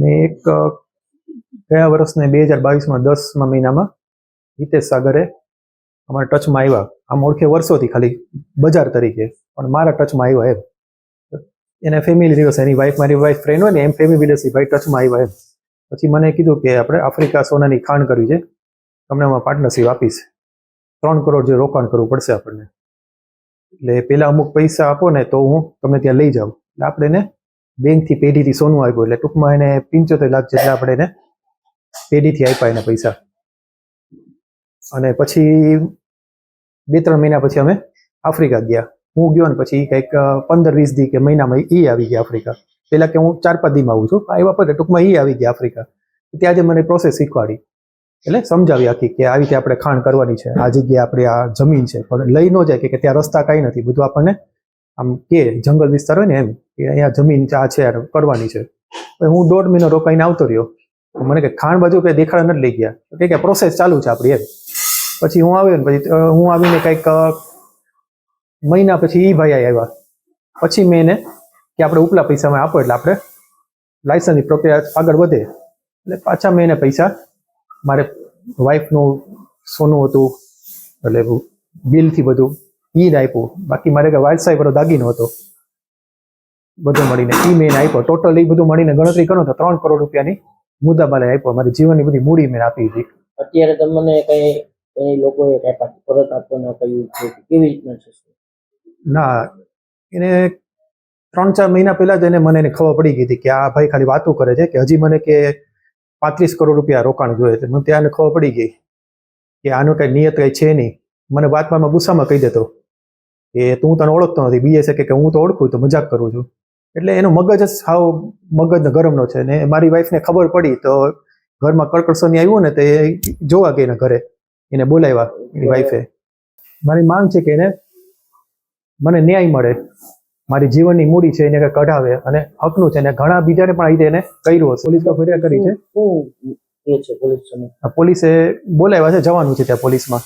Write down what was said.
મેં એક ગયા વર્ષને 2022માં 10મા મહિનામાં હિતેશ સાગરે અમારા ટચમાં આવ્યા. આમ ઓળખે વર્ષોથી, ખાલી બજાર તરીકે, પણ મારા ટચમાં આવ્યા એમ. એને ફેમિલી દિવસ, એની વાઈફ, મારી વાઈફ ફ્રેન્ડ હોય ને એમ, ફેમિલી દિવસ ભાઈ ટચમાં આવ્યા એમ. પછી મને કીધું કે આપણે આફ્રિકા સોનાની ખાણ કરવી છે, તમને આમાં પાર્ટનરશિપ આપીશ, 3 કરોડ જે રોકાણ કરવું પડશે આપણને, એટલે પેલા અમુક પૈસા આપો ને તો હું તમને ત્યાં લઈ જાઉં. એટલે આપણે એને બેંકથી પેઢીથી સોનું આપ્યું, એટલે ટૂંકમાં એને 75 લાખ જેટલા આપણે એને પેઢીથી આપ્યા એને પૈસા. અને પછી 2-3 મહિના પછી અમે આફ્રિકા ગયા. હું ગયો ને પછી કંઈક 15-20 દી કે મહિનામાં એ આવી ગયા આફ્રિકા. પેલા કે હું 4-5 દીમાં આવું છું, આવ્યા પછી ટૂંકમાં એ આવી ગયા આફ્રિકા. ત્યાં જે મને પ્રોસેસ શીખવાડી, એટલે સમજાવી આખી કે આવી રીતે આપણે ખાણ કરવાની છે, આ જગ્યાએ આપણી આ જમીન છે, પણ લઈ ન જાય કે ત્યાં રસ્તા કાંઈ નથી, બધું આપણને આમ કે જંગલ વિસ્તાર હોય ને એમ, કે અહીંયા જમીન આ છે કરવાની છે. હું 1.5 મહિનો રોકાઈને આવતો રહ્યો. મને કે ખાણ બાજુ કંઈ દેખાડા નથી લઈ ગયા, કે પ્રોસેસ ચાલુ છે આપણી એમ. પછી હું આવ્યો ને પછી હું આવીને કંઈક મહિના પછી એ ભાઈ આવ્યા. પછી મેં એને કે આપણે ઉપલા પૈસામાં આપો એટલે આપણે લાયસન્સની પ્રક્રિયા આગળ વધે. એટલે પાછા મેં એને પૈસા, મારે વાઈફનું સોનું હતું એટલે બિલથી બધું એ જ આપ્યું. બાકી મારે કે વારસાઈ વાળો દાગીનો હતો, બધું મળીને એ મેં આપ્યો. ટોટલ એ બધું મળીને ગણતરી કરો તો 3 કરોડ રૂપિયાની મુદ્દા મારે આપ્યો. મારી જીવનની બધી મૂડી મેં આપી હતી. અત્યારે તમને કઈ એ લોકોએ કઈ પરત આપવાનું કહ્યું છે, કેવી રીતના છે? ના, એને 3-4 મહિના પહેલા જ મને ખબર પડી ગઈ હતી કે આ ભાઈ ખાલી વાતો કરે છે, કે હજી મને કે 35 કરોડ રૂપિયા રોકાણ જોઈએ. એટલે મને ત્યાં ખબર પડી ગઈ કે આનું કઈ નિયત કઈ છે નહીં. મને વાતમાં ગુસ્સામાં કહી દેતો કે તું તને ઓળખતો નથી. બીજે છે કે હું તો ઓળખું, તો મજાક કરું છું. એટલે એનો મગજ જ સાવ મગજ ગરમનો છે. ને મારી વાઈફને ખબર પડી તો ઘરમાં કડકડસોની આવ્યું ને તો એ જોવા ગઈ એના ઘરે, એને બોલાવ્યા એની વાઈફે. મારી માંગ છે કે એને મને ન્યાય મળે, મારી જીવનની મૂડી છે એને કઢાવે, અને હકનું છે. અને ઘણા બીજાને પણ આ રીતે એને કર્યું હશે. પોલીસમાં ફરિયાદ કરી છે. પોલીસે બોલાવ્યા છે, જવાનું છે ત્યાં પોલીસમાં.